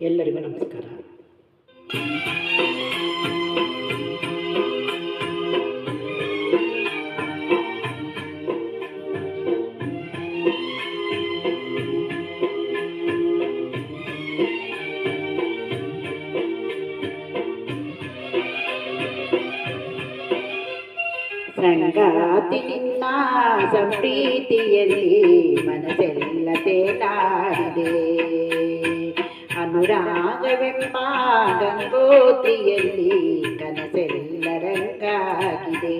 ಎಲ್ಲರಿಗೂ ನಮಸ್ಕಾರ. ಸಂಗಾತಿ ನಿನ್ನ ಸಂಪ್ರೀತಿಯಲ್ಲಿ ಮನಸ್ಸೆಲ್ಲ ತೇಲಾಡಿದೆ. ಅನುರಾಗವೆಂಬ ಗಂಗೋತ್ರಿಯಲ್ಲಿ ಕನಸೆಲ್ಲ ರಂಗಾಗಿದೆ.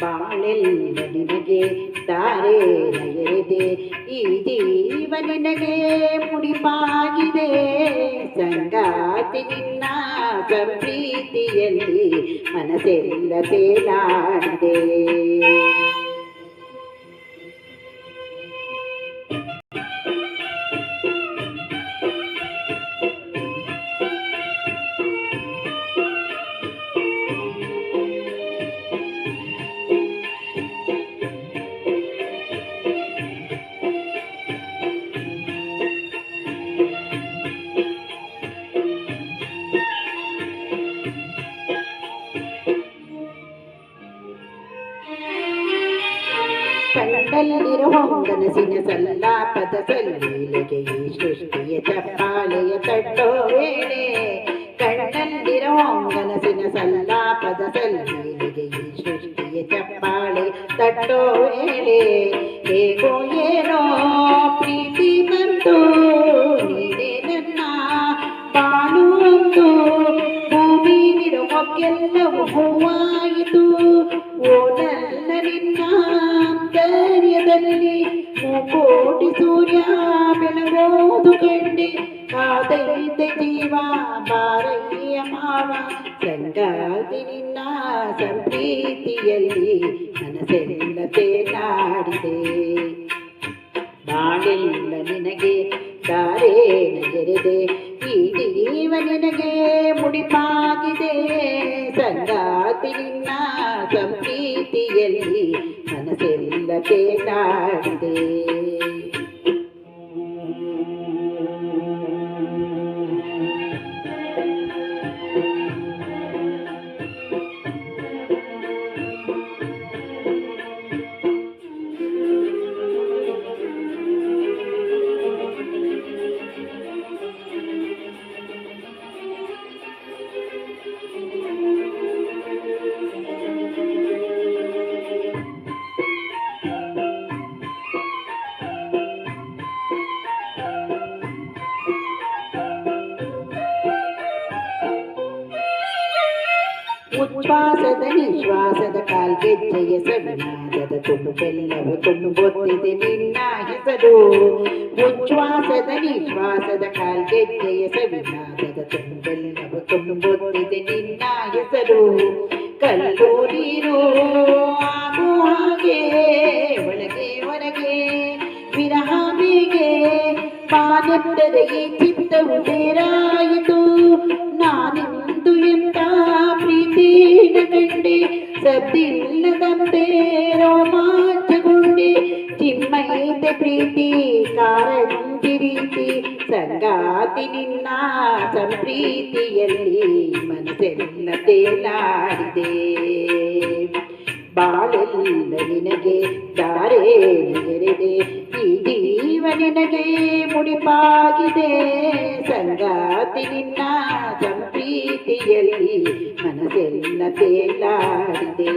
ಬಾಳೆಲ್ಲ ನಿನಗೆ ತಾರೆ ಎರೆದೆ, ಈ ಜೀವ ನಿನಗೆ ಮುಡಿಪಾಗಿದೆ. ಸಂಗಾತಿ ನಿನ್ನ ಸಂಪ್ರೀತಿಯಲ್ಲಿ ಮನಸ್ಸೆಲ್ಲ ತೇಲಾಡಿದೆ. ಕಣ್ಣಲ್ಲಿರುವ ಕನಸಿನ ಸಲ್ಲಾಪದ ಸಲ್ಲೀಲೆಗೆ ಈ ಸೃಷ್ಟಿಯ ಚಪ್ಪಾಳೆಯ ತಟ್ಟೋ ವೇಳೆ. ಕಣ್ಣಲ್ಲಿರುವ ಕನಸಿನ ಸಲ್ಲಾಪದ ಸಲ್ಲೀಲೆಗೆ ಈ ಸೃಷ್ಟಿಯ ಚಪ್ಪಾಳೆ ತಟ್ಟೋ ವೇಳೆ. ಹೇಗೋ ಏನೋ ಪ್ರೀತಿ ಬಂತು, ನೀನೇ ನನ್ನ ಬಾಳುವಂತು. ಭೂಮಿಲಿರುವಕ್ಕೆಲ್ಲವೂ ಹೂವಾಯಿತು. ಓ ನನ್ನ ನಿನ್ನ ಧೈರ್ಯದಲ್ಲಿ ಕೋಟಿ ಸೂರ್ಯ ಬೆಳಗೋದು ಕಂಡೆ. ಕಾದೈತೆ ಜೀವ ಬಾರಯ್ಯ ಮಾವ. ಸಂಗಾತಿ ನಿನ್ನ ಸಂಪ್ರೀತಿಯಲ್ಲಿ ಮನಸ್ಸೆಲ್ಲ ತೇಲಾಡಿದೆ. ಬಾಳೆಲ್ಲ ನಿನಗೆ ತಾರೆ ಎರೆದೆ, ಈ ಜೀವ ನಿನಗೆ ಮುಡಿಪಾಗಿದೆ. ಸಂಗಾತಿ ನಿನ್ನ ಸಂಪ್ರೀತಿಯಲ್ಲಿ ಮನಸ್ಸೆಲ್ಲ ತೇಲಾಡಿದೆ. ಉಚ್ಛ್ವಾಸದ ನಿಶ್ವಾಸದ ಕಾಲ್ಗೆಜ್ಜೆಯ ಸವಿನಾದದ ತುಂಬೆಲ್ಲವೂ ತುಂಬುತ್ತಿದೆ ನಿನ್ನ ಹೆಸರು. ಉಚ್ಛ್ವಾಸದ ನಿಶ್ವಾಸದ ಕಾಲ್ಗೆಜ್ಜೆಯ ಸವಿನಾದದ ತುಂಬೆಲ್ಲವೂ ತುಂಬುತ್ತಿದೆ ನಿನ್ನ ಹೆಸರು. ಕಲ್ಲು ನೀರು ಆಗೋ ಹಾಗೆ ಒಳಗೆ ಹೊರಗೆ ವಿರಹ ಬೇಗೆ. ಬಾನೆತ್ತರೆ ಈ ಚಿತ್ತವು ಬೇರಾಯಿತು. ನಾನಿಂದು ಎಂತ ಪ್ರೀತಿನ ಕಂಡೆ, ಸದ್ದಿಲ್ಲದಂತೆ ರೋಮಾಂಚಗೊಂಡೆ. ಚಿಮ್ಮೈತೆ ಪ್ರೀತಿ ಕಾರಂಜಿ ರೀತಿ. ಸಂಗಾತಿ ನಿನ್ನ ಸಂಪ್ರೀತಿಯಲ್ಲಿ ಮನಸ್ಸೆಲ್ಲ ತೇಲಾಡಿದೆ. ಬಾಳೆಲ್ಲ ನಿನಗೆ ತಾರೆ ಎರೆದೆ, ಈ ಜೀವ ನಿನಗೆ ಮುಡಿಪಾಗಿದೆ. ಸಂಗಾತಿ ನಿನ್ನ ಸಂಪ್ರೀತಿಯಲ್ಲಿ ಮನಸ್ಸೆಲ್ಲ ತೇಲಾಡಿದೆ.